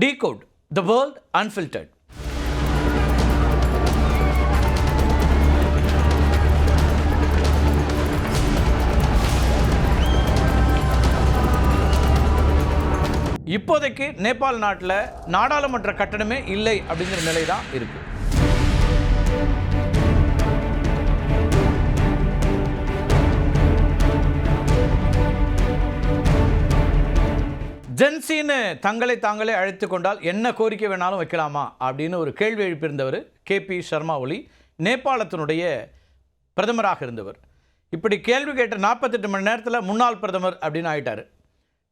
Decode the world unfiltered. இப்போதைக்கு நேபாள் நாட்டில் நாடாளுமன்ற கட்டணமே இல்லை அப்படிங்கிற நிலை தான் இருக்கு. ஜென்சின்னு தங்களை தாங்களே அழைத்து கொண்டால் என்ன கோரிக்கை வேணாலும் வைக்கலாமா அப்படின்னு ஒரு கேள்வி எழுப்பியிருந்தவர் KP சர்மா ஒலி, நேபாளத்தினுடைய பிரதமராக இருந்தவர். இப்படி கேள்வி கேட்ட 48 மணி நேரத்தில் முன்னாள் பிரதமர் அப்படின்னு ஆயிட்டார்.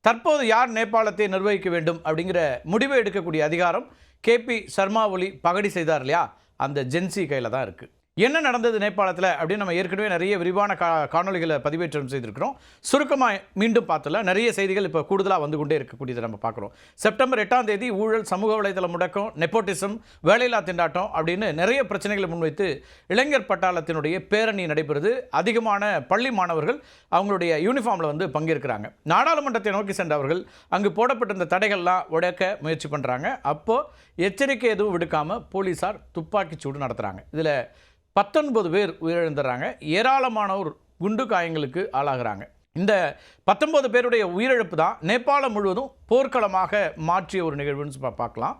தற்போது யார் நேபாளத்தை நிர்வகிக்க வேண்டும் அப்படிங்கிற முடிவை எடுக்கக்கூடிய அதிகாரம் KP சர்மா ஒலி பகடி செய்தார் இல்லையா, அந்த ஜென்சி கையில் தான் இருக்குது. என்ன நடந்தது நேபாளத்தில் அப்படின்னு நம்ம ஏற்கனவே நிறைய விரிவான காணொலிகளை பதிவேற்றம் செய்திருக்கிறோம். சுருக்கமாக மீண்டும் பார்த்தல நிறைய செய்திகள் இப்போ கூடுதலாக வந்து கொண்டே இருக்கக்கூடியதை நம்ம பார்க்குறோம். செப்டம்பர் 8ஆம் தேதி ஊழல், சமூக வலைதள முடக்கம், நெப்போட்டிசம், வேலையில்லா திண்டாட்டம் அப்படின்னு நிறைய பிரச்சனைகளை முன்வைத்து இளைஞர் பட்டாளத்தினுடைய பேரணி நடைபெறுது. அதிகமான பள்ளி மாணவர்கள் அவங்களுடைய யூனிஃபார்மில் வந்து பங்கேற்கிறாங்க. நாடாளுமன்றத்தை நோக்கி சென்றவர்கள் அங்கு போடப்பட்டிருந்த தடைகள்லாம் உடைக்க முயற்சி பண்ணுறாங்க. அப்போது எச்சரிக்கை எதுவும் விடுக்காமல் போலீஸார் துப்பாக்கி சூடு நடத்துகிறாங்க. இதில் 19 பேர் உயிரிழந்துடுறாங்க. ஏராளமானோர் குண்டு காயங்களுக்கு ஆளாகிறாங்க. இந்த 19 பேருடைய உயிரிழப்பு தான் நேபாளம் முழுவதும் போர்க்களமாக மாற்றிய ஒரு நிகழ்வுன்னு பார்க்கலாம்.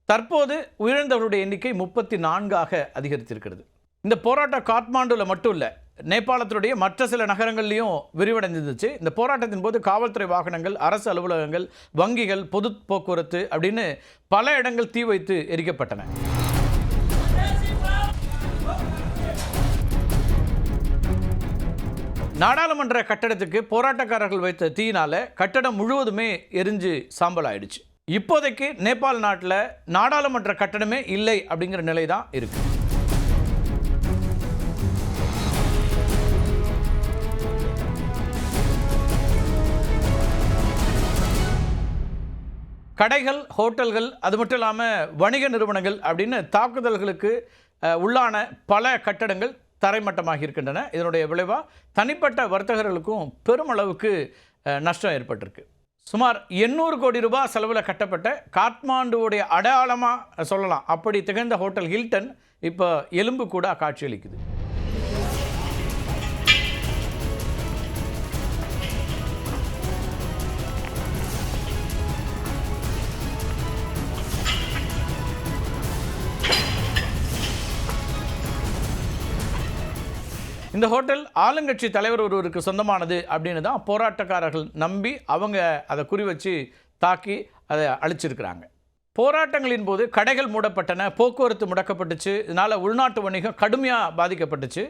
தற்போது உயிரிழந்தவர்களுடைய எண்ணிக்கை 34ஆக அதிகரித்திருக்கிறது. இந்த போராட்டம் காத்மாண்டுவில் மட்டும் இல்லை, நேபாளத்தினுடைய மற்ற சில நகரங்கள்லையும் விரிவடைஞ்சிருந்துச்சு. இந்த போராட்டத்தின் போது காவல்துறை வாகனங்கள், அரசு அலுவலகங்கள், வங்கிகள், பொது போக்குவரத்து அப்படின்னு பல இடங்கள் தீ வைத்து எரிக்கப்பட்டன. நாடாளுமன்ற கட்டடத்துக்கு போராட்டக்காரர்கள் வைத்த தீயினால கட்டடம் முழுவதுமே எரிஞ்சு சாம்பல் ஆயிடுச்சு. இப்போதைக்கு நேபாள் நாட்டில் நாடாளுமன்ற கட்டடமே இல்லை அப்படிங்கிற நிலை தான் இருக்கு. கடைகள், ஹோட்டல்கள், அது மட்டும் இல்லாமல் வணிக நிறுவனங்கள் அப்படின்னு தாக்குதல்களுக்கு உள்ளான பல கட்டடங்கள் தரைமட்டமாக இருக்கின்றன. இதனுடைய விளைவாக தனிப்பட்ட வர்த்தகர்களுக்கும் பெருமளவுக்கு நஷ்டம் ஏற்பட்டிருக்கு. சுமார் 800 கோடி ரூபாய் செலவில் கட்டப்பட்ட காத்மாண்டுவுடைய அடையாளமாக சொல்லலாம் அப்படி திகழ்ந்த ஹோட்டல் ஹில்டன் இப்போ எலும்பு கூட காட்சியளிக்குது. இந்த ஹோட்டல் ஆளுங்கட்சி தலைவர் ஒருவருக்கு சொந்தமானது அப்படின்னு தான் போராட்டக்காரர்கள் நம்பி அவங்க அதை குறி வச்சு தாக்கி அதை அழிச்சிருக்கிறாங்க. போராட்டங்களின் போது கடைகள் மூடப்பட்டன, போக்குவரத்து முடக்கப்பட்டுச்சு. இதனால் உள்நாட்டு வணிகம் கடுமையாக பாதிக்கப்பட்டுச்சு.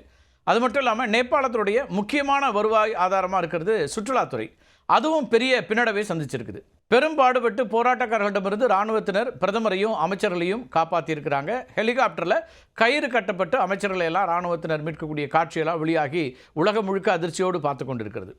அது மட்டும் இல்லாமல் நேபாளத்தினுடைய முக்கியமான வருவாய் ஆதாரமாக இருக்கிறது சுற்றுலாத்துறை, அதுவும் பெரிய பின்னடைவை சந்திச்சிருக்குது. பெரும்பாடுபட்டு போராட்டக்காரர்களிடமிருந்து இராணுவத்தினர் பிரதமரையும் அமைச்சர்களையும் காப்பாற்றியிருக்கிறாங்க. ஹெலிகாப்டரில் கயிறு கட்டப்பட்டு அமைச்சர்களை எல்லாம் இராணுவத்தினர் மீட்கக்கூடிய காட்சியெல்லாம் வெளியாகி உலகம் முழுக்க அதிர்ச்சியோடு பார்த்து கொண்டிருக்கிறது.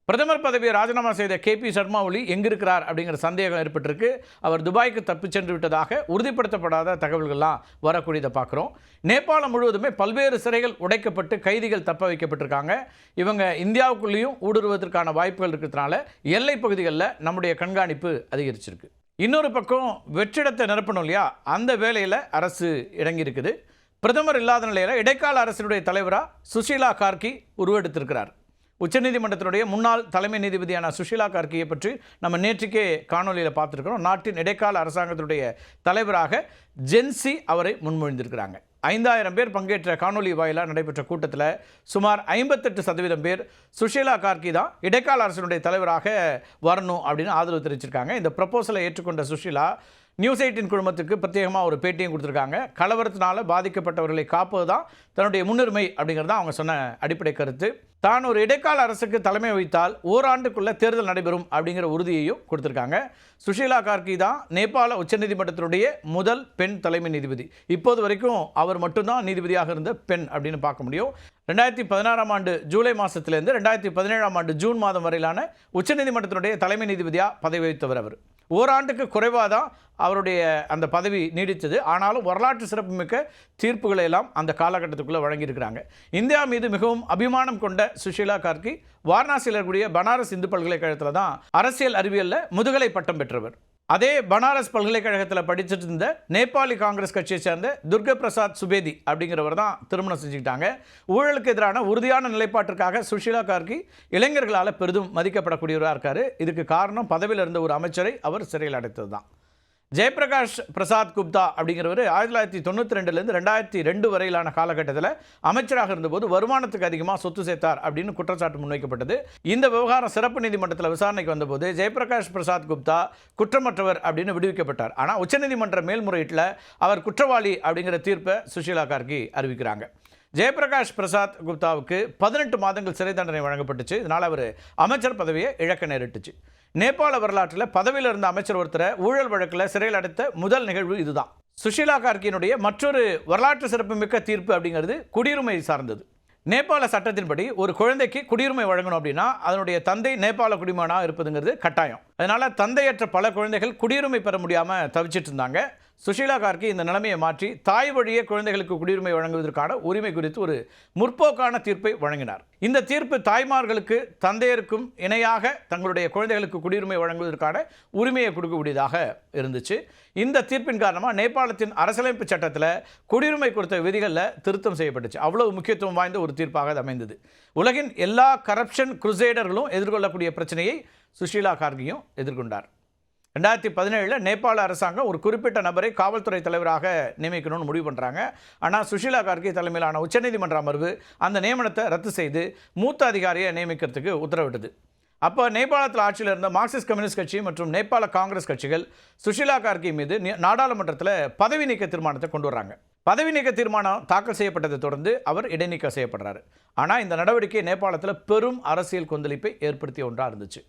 பிரதமர் பதவியை ராஜினாமா செய்த KP சர்மா ஒலி எங்கிருக்கிறார் அப்படிங்கிற சந்தேகம் ஏற்பட்டிருக்கு. அவர் துபாய்க்கு தப்பிச் சென்று விட்டதாக உறுதிப்படுத்தப்படாத தகவல்கள்லாம் வரக்கூடியதை பார்க்குறோம். நேபாளம் முழுவதுமே பல்வேறு சிறைகள் உடைக்கப்பட்டு கைதிகள் தப்ப வைக்கப்பட்டிருக்காங்க. இவங்க இந்தியாவுக்குள்ளேயும் ஊடுருவதற்கான வாய்ப்புகள் இருக்கிறதுனால எல்லை பகுதிகளில் நம்முடைய கண்காணிப்பு அதிகரிச்சிருக்கு. இன்னொரு பக்கம் வெற்றிடத்தை நிரப்பணும் இல்லையா, அந்த வேலையில் அரசு இறங்கியிருக்குது. பிரதமர் இல்லாத நிலையில் இடைக்கால அரசினுடைய தலைவராக சுஷீலா கார்கி உருவெடுத்திருக்கிறார். உச்சநீதிமன்றத்தினுடைய முன்னாள் தலைமை நீதிபதியான சுஷீலா கார்கியை பற்றி நம்ம நேற்றுக்கே காணொலியில் பார்த்துருக்கிறோம். நாட்டின் இடைக்கால அரசாங்கத்தினுடைய தலைவராக ஜென்சி அவரை முன்மொழிந்திருக்கிறாங்க. 5000 பேர் பங்கேற்ற காணொலி வாயிலாக நடைபெற்ற கூட்டத்தில் சுமார் 58% பேர் சுஷீலா கார்கி தான் இடைக்கால அரசினுடைய தலைவராக வரணும் அப்படின்னு ஆதரவு தெரிவிச்சிருக்காங்க. இந்த ப்ரப்போசலை ஏற்றுக்கொண்ட சுஷீலா நியூஸ் 18 குழுமத்துக்கு பிரத்யேகமாக ஒரு பேட்டியும் கொடுத்துருக்காங்க. கலவரத்தினால பாதிக்கப்பட்டவர்களை காப்பது தான் தன்னுடைய முன்னுரிமை அப்படிங்கிறது தான் அவங்க சொன்ன அடிப்படை கருத்து. தான் ஒரு இடைக்கால அரசுக்கு தலைமை வைத்தால் ஓராண்டுக்குள்ள தேர்தல் நடைபெறும் அப்படிங்கிற உறுதியையும் கொடுத்துருக்காங்க. சுஷீலா கார்கி தான் நேபாள உச்சநீதிமன்றத்தினுடைய முதல் பெண் தலைமை நீதிபதி. இப்போது வரைக்கும் அவர் மட்டும்தான் நீதிபதியாக இருந்த பெண் அப்படின்னு பார்க்க முடியும். 2016ஆம் ஆண்டு ஜூலை மாதத்திலேருந்து 2017ஆம் ஆண்டு ஜூன் மாதம் வரையிலான உச்சநீதிமன்றத்தினுடைய தலைமை நீதிபதியாக பதவி வகித்தவர் அவர். ஓராண்டுக்கு குறைவாக தான் அவருடைய அந்த பதவி நீடித்தது. ஆனாலும் வரலாற்று சிறப்புமிக்க தீர்ப்புகளை எல்லாம் அந்த காலகட்டத்துக்குள்ளே வழங்கியிருக்கிறாங்க. இந்தியா மீது மிகவும் அபிமானம் கொண்ட சுஷீலா கார்கி வாரணாசியில் இருக்கக்கூடிய பனாரஸ் இந்து பல்கலைக்கழகத்தில் தான் அரசியல் அறிவியலில் முதுகலை பட்டம் பெற்றவர். அதே பனாரஸ் பல்கலைக்கழகத்தில் படிச்சுட்டு இருந்த நேபாளி காங்கிரஸ் கட்சியை சேர்ந்த துர்கா பிரசாத் சுபேதி அப்படிங்கிறவர் தான் திருமணம் செஞ்சுக்கிட்டாங்க. ஊழலுக்கு எதிரான உறுதியான நிலைப்பாட்டிற்காக சுஷீலா கார்கி இளைஞர்களால் பெரிதும் மதிக்கப்படக்கூடியவராக இருக்கார். இதுக்கு காரணம் பதவியில் இருந்த ஒரு அமைச்சரை அவர் சிறையில் அடைத்தது தான். ஜெயபிரகாஷ் பிரசாத் குப்தா அப்படிங்கிறவர் 1992லேருந்து 2002 வரையிலான காலகட்டத்தில் அமைச்சராக இருந்தபோது வருமானத்துக்கு அதிகமாக சொத்து சேர்த்தார் அப்படின்னு குற்றச்சாட்டு முன்வைக்கப்பட்டது. இந்த விவகாரம் சிறப்பு நீதிமன்றத்தில் விசாரணைக்கு வந்தபோது ஜெயபிரகாஷ் பிரசாத் குப்தா குற்றமற்றவர் அப்படின்னு விடுவிக்கப்பட்டார். ஆனால் உச்சநீதிமன்ற மேல்முறையீட்டில் அவர் குற்றவாளி அப்படிங்கிற தீர்ப்பை சுஷீலா கார்கி அறிவிக்கிறாங்க. ஜெயபிரகாஷ் பிரசாத் குப்தாவுக்கு 18 மாதங்கள் சிறை தண்டனை வழங்கப்பட்டுச்சு. இதனால் அவர் அமைச்சர் பதவியை இழக்க நேரிட்டுச்சு. நேபாள வரலாற்றில் பதவியில் இருந்த அமைச்சர் ஒருத்தரை ஊழல் வழக்கில் சிறையில் அடைத்த முதல் நிகழ்வு இதுதான். சுஷீலா கார்கியினுடைய மற்றொரு வரலாற்று சிறப்புமிக்க தீர்ப்பு அப்படிங்கிறது குடியுரிமை சார்ந்தது. நேபாள சட்டத்தின்படி ஒரு குழந்தைக்கு குடியுரிமை வழங்கணும் அப்படின்னா அதனுடைய தந்தை நேபாள குடிமகனாக இருப்பதுங்கிறது கட்டாயம். அதனால் தந்தையற்ற பல குழந்தைகள் குடியுரிமை பெற முடியாமல் தவிச்சிட்டு இருந்தாங்க. சுஷீலா கார்கி இந்த நிலைமையை மாற்றி தாய் வழியே குழந்தைகளுக்கு குடியுரிமை வழங்குவதற்கான உரிமை குறித்து ஒரு முற்போக்கான தீர்ப்பை வழங்கினார். இந்த தீர்ப்பு தாய்மார்களுக்கு தந்தையருக்கும் இணையாக தங்களுடைய குழந்தைகளுக்கு குடியுரிமை வழங்குவதற்கான உரிமையை கொடுக்கக்கூடியதாக இருந்துச்சு. இந்த தீர்ப்பின் காரணமாக நேபாளத்தின் அரசியலமைப்பு சட்டத்தில் குடியுரிமை கொடுத்த விதிகளில் திருத்தம் செய்யப்பட்டுச்சு. அவ்வளவு முக்கியத்துவம் வாய்ந்த ஒரு தீர்ப்பாக அது அமைந்தது. உலகின் எல்லா கரப்ஷன் குருசேடர்களும் எதிர்கொள்ளக்கூடிய பிரச்சனையை சுஷீலா கார்கியும் எதிர்கொண்டார். 2017 நேபாள அரசாங்கம் ஒரு குறிப்பிட்ட நபரை காவல்துறை தலைவராக நியமிக்கணும்னு முடிவு பண்ணுறாங்க. ஆனால் சுஷீலா கார்கி தலைமையிலான உச்சநீதிமன்ற அமர்வு அந்த நியமனத்தை ரத்து செய்து மூத்த அதிகாரியை நியமிக்கிறதுக்கு உத்தரவிட்டது. அப்போ நேபாளத்தில் ஆட்சியில் இருந்த மார்க்சிஸ்ட் கம்யூனிஸ்ட் கட்சி மற்றும் நேபாள காங்கிரஸ் கட்சிகள் சுஷீலா கார்கி மீது நாடாளுமன்றத்தில் பதவி நீக்க தீர்மானத்தை கொண்டு வர்றாங்க. பதவி நீக்க தீர்மானம் தாக்கல் செய்யப்பட்டதை தொடர்ந்து அவர் இடைநீக்கம் செய்யப்படுறாரு. ஆனால் இந்த நடவடிக்கை நேபாளத்தில் பெரும் அரசியல் கொந்தளிப்பை ஏற்படுத்திய ஒன்றாக இருந்துச்சு.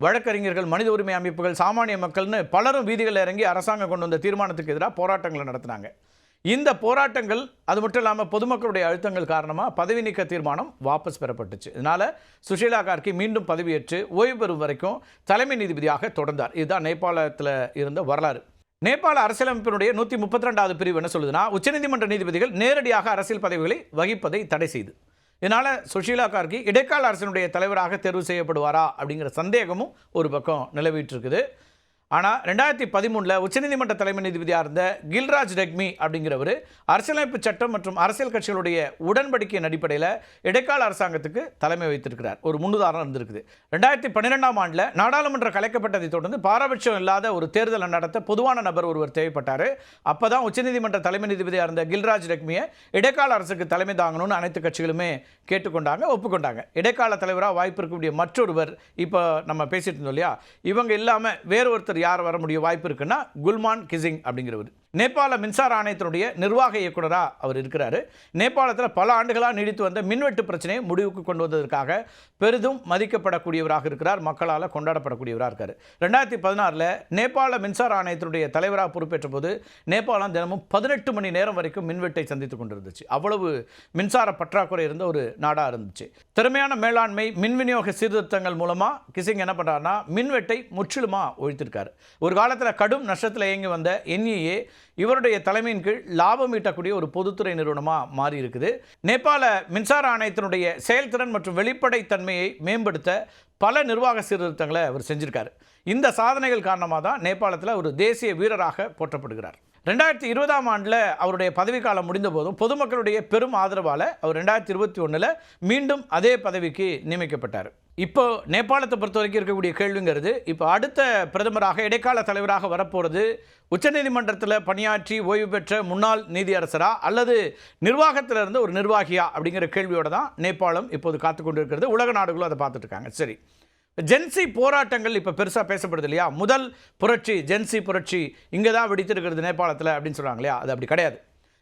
வழக்கறிஞர்கள், மனித உரிமை அமைப்புகள், சாமானிய மக்கள்னு பலரும் வீதிகளில் இறங்கி அரசாங்கம் கொண்டு வந்த தீர்மானத்துக்கு எதிராக போராட்டங்களை நடத்தினாங்க. இந்த போராட்டங்கள் அது மட்டும் இல்லாமல் பொதுமக்களுடைய அழுத்தங்கள் காரணமாக பதவி நீக்க தீர்மானம் வாபஸ் பெறப்பட்டுச்சு. இதனால் சுஷீலா கார்கி மீண்டும் பதவியேற்று ஓய்வு பெறும் வரைக்கும் தலைமை நீதிபதியாக தொடர்ந்தார். இதுதான் நேபாளத்தில் இருந்த வரலாறு. நேபாள அரசியலமைப்பினுடைய 132வது பிரிவு என்ன சொல்லுதுன்னா, உச்சநீதிமன்ற நீதிபதிகள் நேரடியாக அரசியல் பதவிகளை வகிப்பதை தடை செய்து. இதனால் சுஷீலா கார்கி இடைக்கால அரசினுடைய தலைவராக தேர்வு செய்யப்படுவாரா அப்படிங்கிற சந்தேகமும் ஒரு பக்கம் நிலவிட்டு இருக்குது. ஆனால் 2013 உச்சநீதிமன்ற தலைமை நீதிபதியாக இருந்த கில்ராஜ் ரெக்மி அப்படிங்கிறவர் அரசியலமைப்பு சட்டம் மற்றும் அரசியல் கட்சிகளுடைய உடன்படிக்கையின் அடிப்படையில் இடைக்கால அரசாங்கத்துக்கு தலைமை வைத்திருக்கிறார். ஒரு முன்னுதாரணம் இருந்திருக்குது. 2012ஆம் ஆண்டில் நாடாளுமன்றம் கலைக்கப்பட்டதை தொடர்ந்து பாரபட்சம் இல்லாத ஒரு தேர்தலை நடத்த பொதுவான நபர் ஒருவர் தேவைப்பட்டார். அப்போ தான் உச்சநீதிமன்ற தலைமை நீதிபதியாக இருந்த கில்ராஜ் ரெக்மியை இடைக்கால அரசுக்கு தலைமை தாங்கணும்னு அனைத்து கட்சிகளுமே கேட்டுக்கொண்டாங்க, ஒப்புக்கொண்டாங்க. இடைக்கால தலைவராக வாய்ப்பு இருக்கக்கூடிய மற்றொருவர் இப்போ நம்ம பேசிட்டு இருந்தோம் இல்லையா, இவங்க இல்லாமல் வேறு ஒருத்தர் யார் வர முடிய வாய்ப்பு இருக்குன்னா குல்மான் கிசிங் அப்படிங்கிறவர். நேபாள மின்சார ஆணையத்தினுடைய நிர்வாக இயக்குநராக அவர் இருக்கிறார். நேபாளத்தில் பல ஆண்டுகளாக நீடித்து வந்த மின்வெட்டு பிரச்சனையை முடிவுக்கு கொண்டு வந்ததற்காக பெரிதும் மதிக்கப்படக்கூடியவராக இருக்கிறார், மக்களால் கொண்டாடப்படக்கூடியவராக இருக்கார். 2016 நேபாள மின்சார ஆணையத்தினுடைய தலைவராக பொறுப்பேற்ற போது நேபாளம் தினமும் 18 மணி நேரம் வரைக்கும் மின்வெட்டை சந்தித்துக் கொண்டிருந்துச்சு. அவ்வளவு மின்சார பற்றாக்குறை இருந்த ஒரு நாடாக இருந்துச்சு. திறமையான மேலாண்மை, மின் விநியோக சீர்திருத்தங்கள் மூலமாக கிசிங் என்ன பண்ணுறாருன்னா மின்வெட்டை முற்றிலுமாக ஒழித்திருக்காரு. ஒரு காலத்தில் கடும் நஷ்டத்தில் இயங்கி வந்த NEA இவருடைய தலைமையின் கீழ் லாபம் ஈட்டக்கூடிய ஒரு பொதுத்துறை நிறுவனமாக மாறி இருக்குது. நேபாள மின்சார ஆணையத்தினுடைய செயல்திறன் மற்றும் வெளிப்படைத்தன்மையை மேம்படுத்த பல நிர்வாக சீர்திருத்தங்களை அவர் செஞ்சிருக்காரு. இந்த சாதனைகள் காரணமாக தான் நேபாளத்தில் ஒரு தேசிய வீரராக போற்றப்படுகிறார். 2020ஆம் ஆண்டில் அவருடைய பதவிக்காலம் முடிந்த போதும் பொதுமக்களுடைய பெரும் ஆதரவால் அவர் 2021 மீண்டும் அதே பதவிக்கு நியமிக்கப்பட்டார். இப்போ நேபாளத்தை பொறுத்த வரைக்கும் இருக்கக்கூடிய கேள்விங்கிறது, இப்போ அடுத்த பிரதமராக இடைக்கால தலைவராக வரப்போகிறது உச்சநீதிமன்றத்தில் பணியாற்றி ஓய்வு பெற்ற முன்னாள் நீதியரசரா அல்லது நிர்வாகத்தில் இருந்த ஒரு நிர்வாகியா அப்படிங்கிற கேள்வியோடு தான் நேபாளம் இப்போது காத்து கொண்டு இருக்கிறது. உலக நாடுகளும் அதை பார்த்துட்டு இருக்காங்க. சரி, ஜென்சி போராட்டங்கள் இப்போ பெருசாக பேசப்படுது இல்லையா? முதல் புரட்சி ஜென்சி புரட்சி இங்கே தான் வெடித்திருக்கிறது நேபாளத்தில் அப்படின்னு சொல்கிறாங்க இல்லையா? அது அப்படி கிடையாது.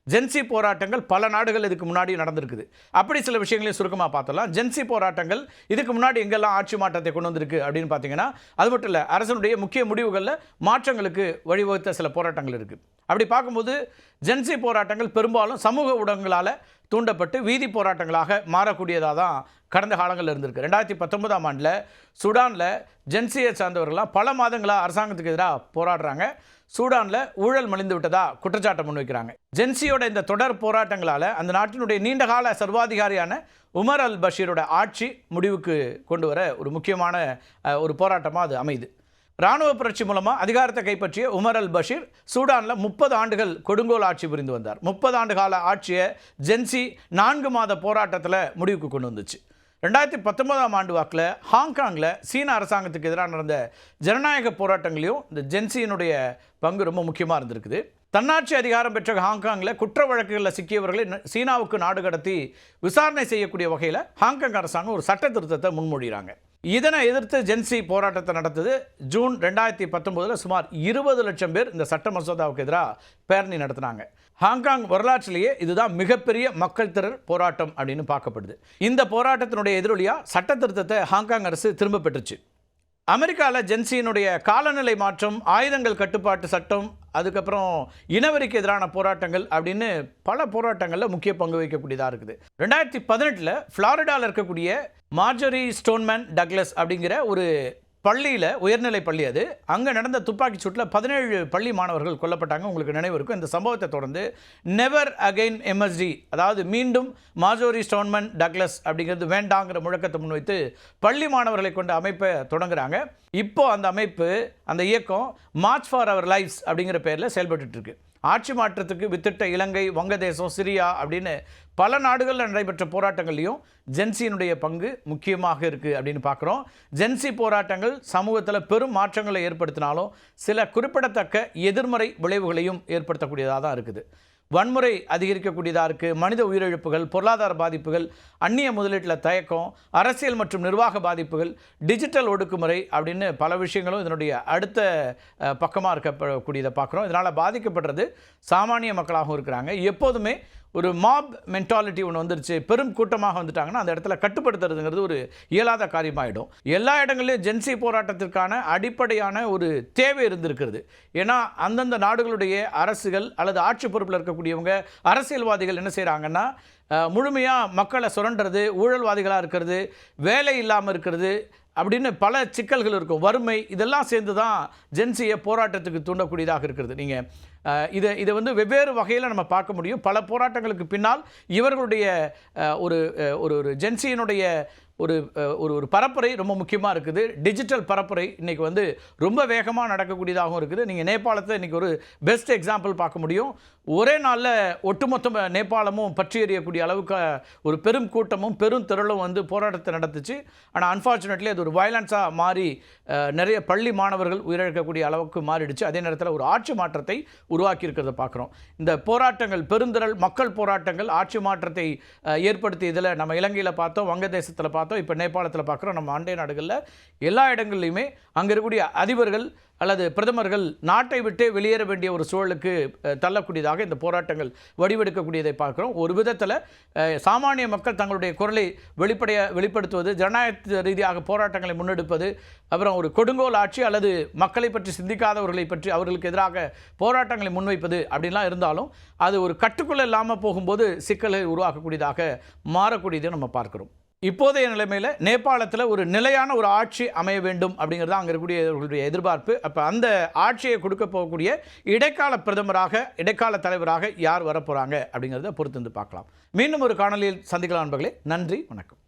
ஜென்சி போராட்டங்கள் பல நாடுகள் இதுக்கு முன்னாடி நடந்திருக்குது. அப்படி சில விஷயங்களையும் சுருக்கமாக பார்த்தலாம். ஜென்சி போராட்டங்கள் இதுக்கு முன்னாடி எங்கெல்லாம் ஆட்சி மாற்றத்தை கொண்டு வந்திருக்கு அப்படின்னு பார்த்தீங்கன்னா, அது மட்டும் இல்லை, அரசனுடைய முக்கிய முடிவுகளில் மாற்றங்களுக்கு வழிவகுத்த சில போராட்டங்கள் இருக்குது. அப்படி பார்க்கும்போது ஜென்சி போராட்டங்கள் பெரும்பாலும் சமூக ஊடகங்களால் தூண்டப்பட்டு வீதி போராட்டங்களாக மாறக்கூடியதாக தான் கடந்த காலங்களில் இருந்திருக்கு. 2019ஆம் ஆண்டில் சூடானில் ஜென்சியை சார்ந்தவர்கள்லாம் பல மாதங்களாக அரசாங்கத்துக்கு எதிராக போராடுறாங்க. சூடானில் ஊழல் மலிந்து விட்டதா குற்றச்சாட்டை முன்வைக்கிறாங்க. ஜென்சியோட இந்த தொடர் போராட்டங்களால் அந்த நாட்டினுடைய நீண்டகால சர்வாதிகாரியான உமர் அல் பஷீரோட ஆட்சி முடிவுக்கு கொண்டு வர ஒரு முக்கியமான ஒரு போராட்டமாக அது அமையுது. இராணுவ புரட்சி மூலமாக அதிகாரத்தை கைப்பற்றிய உமர் அல் பஷீர் சூடானில் 30 ஆண்டுகள் கொடுங்கோல் ஆட்சி புரிந்து வந்தார். 30 ஆண்டு கால ஆட்சியை ஜென்சி 4 மாத போராட்டத்தில் முடிவுக்கு கொண்டு வந்துச்சு. 2019ஆம் ஆண்டு வாக்கில் ஹாங்காங்கில் சீன அரசாங்கத்துக்கு எதிராக நடந்த ஜனநாயக போராட்டங்களையும் இந்த ஜென்சியினுடைய பங்கு ரொம்ப முக்கியமாக இருந்திருக்குது. தன்னாட்சி அதிகாரம் பெற்ற ஹாங்காங்கில் குற்ற வழக்குகளில் சிக்கியவர்களை சீனாவுக்கு நாடு கடத்தி விசாரணை செய்யக்கூடிய வகையில் ஹாங்காங் அரசாங்கம் ஒரு சட்ட திருத்தத்தை முன்மொழிகிறாங்க. இதனை எதிர்த்து ஜென்சி போராட்டத்தை நடத்தது. ஜூன் 2019 சுமார் 20 லட்சம் பேர் இந்த சட்ட மசோதாவுக்கு எதிராக பேரணி நடத்தினாங்க. ஹாங்காங் வரலாற்றிலேயே இதுதான் மிகப்பெரிய மக்கள் திரள் போராட்டம் அப்படின்னு பார்க்கப்படுது. இந்த போராட்டத்தினுடைய எதிரொலியாக சட்ட திருத்தத்தை ஹாங்காங் அரசு திரும்ப பெற்றுச்சு. அமெரிக்காவில் ஜென்சியினுடைய காலநிலை மாற்றம், ஆயுதங்கள் கட்டுப்பாட்டு சட்டம், அதுக்கப்புறம் இனவெறிக்கு எதிரான போராட்டங்கள் அப்படின்னு பல போராட்டங்களில் முக்கிய பங்கு வகிக்கக்கூடியதாக இருக்குது. 2018 ஃப்ளாரிடாவில் இருக்கக்கூடிய மார்ஜரி ஸ்டோன்மேன் டக்ளஸ் அப்படிங்கிற ஒரு பள்ளியில், உயர்நிலை பள்ளி அது, அங்கே நடந்த துப்பாக்கி சூட்டில் 17 பள்ளி மாணவர்கள் கொல்லப்பட்டாங்க. உங்களுக்கு நினைவு இருக்கும். இந்த சம்பவத்தை தொடர்ந்து நெவர் அகெயின் எம்எஸ்டி, அதாவது மீண்டும் மார்ஜோரி ஸ்டோன்மேன் டக்ளஸ் அப்படிங்கிறது வேண்டாங்கிற முழக்கத்தை முன்வைத்து பள்ளி மாணவர்களை கொண்ட அமைப்பை தொடங்குறாங்க. இப்போ அந்த அமைப்பு, அந்த இயக்கம் மார்ச் ஃபார் அவர் லைஃப்ஸ் அப்படிங்கிற பேரில் செயல்பட்டு இருக்கு. ஆட்சி மாற்றத்துக்கு வித்திட்ட இலங்கை, வங்கதேசம், சிரியா அப்படின்னு பல நாடுகளில் நடைபெற்ற போராட்டங்கள்லையும் ஜென்சியினுடைய பங்கு முக்கியமாக இருக்குது அப்படின்னு பார்க்குறோம். ஜென்சி போராட்டங்கள் சமூகத்தில் பெரும் மாற்றங்களை ஏற்படுத்தினாலும் சில குறிப்பிடத்தக்க எதிர்மறை விளைவுகளையும் ஏற்படுத்தக்கூடியதாக தான் இருக்குது. வன்முறை அதிகரிக்கக்கூடியதாக இருக்குது. மனித உயிரிழப்புகள், பொருளாதார பாதிப்புகள், அந்நிய முதலீட்டில் தயக்கம், அரசியல் மற்றும் நிர்வாக பாதிப்புகள், டிஜிட்டல் ஒடுக்குமுறை அப்படின்னு பல விஷயங்களும் இதனுடைய அடுத்த பக்கமாக இருக்கக்கூடியதை பார்க்குறோம். இதனால் பாதிக்கப்படுறது சாமானிய மக்களாகவும் இருக்கிறாங்க. எப்போதுமே ஒரு மாப் மென்டாலிட்டி ஒன்று வந்துருச்சு, பெரும் கூட்டமாக வந்துட்டாங்கன்னா அந்த இடத்துல கட்டுப்படுத்துறதுங்கிறது ஒரு இயலாத காரியமாகிடும். எல்லா இடங்களிலும் ஜென்சி போராட்டத்திற்கான அடிப்படையான ஒரு தேவை இருந்திருக்கிறது. ஏன்னா அந்தந்த நாடுகளுடைய அரசுகள் அல்லது ஆட்சி பொறுப்பில் இருக்கக்கூடியவங்க, அரசியல்வாதிகள் என்ன செய்கிறாங்கன்னா, முழுமையாக மக்களை சுரண்டுறது, ஊழல்வாதிகளாக இருக்கிறது, வேலை இல்லாமல் இருக்கிறது அப்படின்னு பல சிக்கல்கள் இருக்கும். வறுமை, இதெல்லாம் சேர்ந்து தான் ஜென்சியை போராட்டத்துக்கு தூண்டக்கூடியதாக இருக்கிறது. நீங்கள் இதை வந்து வெவ்வேறு வகையில் நம்ம பார்க்க முடியும். பல போராட்டங்களுக்கு பின்னால் இவர்களுடைய ஒரு ஒரு ஜென்சியினுடைய ஒரு ஒரு பரப்புரை ரொம்ப முக்கியமாக இருக்குது. டிஜிட்டல் பரப்புரை இன்றைக்கி வந்து ரொம்ப வேகமாக நடக்கக்கூடியதாகவும் இருக்குது. நீங்கள் நேபாளத்தை இன்றைக்கி ஒரு பெஸ்ட் எக்ஸாம்பிள் பார்க்க முடியும். ஒரே நாளில் ஒட்டுமொத்த நேபாளமும் பற்றி எறியக்கூடிய அளவுக்கு ஒரு பெரும் கூட்டமும் பெரும் திரளும் வந்து போராட்டத்தை நடத்துச்சு. ஆனால் அன்ஃபார்ச்சுனேட்லி அது ஒரு வயலன்ஸாக மாறி நிறைய பள்ளி மாணவர்கள் உயிரிழக்கக்கூடிய அளவுக்கு மாறிடுச்சு. அதே நேரத்தில் ஒரு ஆட்சி மாற்றத்தை உருவாக்கி இருக்கிறத பார்க்குறோம். இந்த போராட்டங்கள், பெருந்திரள் மக்கள் போராட்டங்கள் ஆட்சி மாற்றத்தை ஏற்படுத்தியதில் நம்ம இலங்கையில் பார்த்தோம், வங்கதேசத்தில் பார்த்தோம், இப்போ நேபாளத்தில் பார்க்குறோம். நம்ம அண்டை நாடுகளில் எல்லா இடங்கள்லையுமே அங்கே இருக்கக்கூடிய அதிபர்கள் அல்லது பிரதமர்கள் நாட்டை விட்டே வெளியேற வேண்டிய ஒரு சூழலுக்கு தள்ளக்கூடியதாக இந்த போராட்டங்கள் வடிவெடுக்கக்கூடியதை பார்க்குறோம். ஒரு விதத்தில் சாமானிய மக்கள் தங்களுடைய குரலை வெளிப்படுத்துவது, ஜனநாயக ரீதியாக போராட்டங்களை முன்னெடுப்பது, அப்புறம் ஒரு கொடுங்கோல் ஆட்சி அல்லது மக்களை பற்றி சிந்திக்காதவர்களை பற்றி அவர்களுக்கு எதிராக போராட்டங்களை முன்வைப்பது அப்படின்லாம் இருந்தாலும் அது ஒரு கட்டுக்குள்ளே இல்லாமல் போகும்போது சிக்கலை உருவாக்கக்கூடியதாக மாறக்கூடியதை நம்ம பார்க்குறோம். இப்போதைய நிலைமையில் நேபாளத்தில் ஒரு நிலையான ஒரு ஆட்சி அமைய வேண்டும் அப்படிங்கிறது அங்கே இருக்கக்கூடியவர்களுடைய எதிர்பார்ப்பு. அப்போ அந்த ஆட்சியை கொடுக்க போகக்கூடிய இடைக்கால பிரதமராக, இடைக்கால தலைவராக யார் வரப்போகிறாங்க அப்படிங்கிறத பொறுத்து வந்து பார்க்கலாம். மீண்டும் ஒரு காணொலியில் சந்திக்கலாம் நண்பர்களே. நன்றி, வணக்கம்.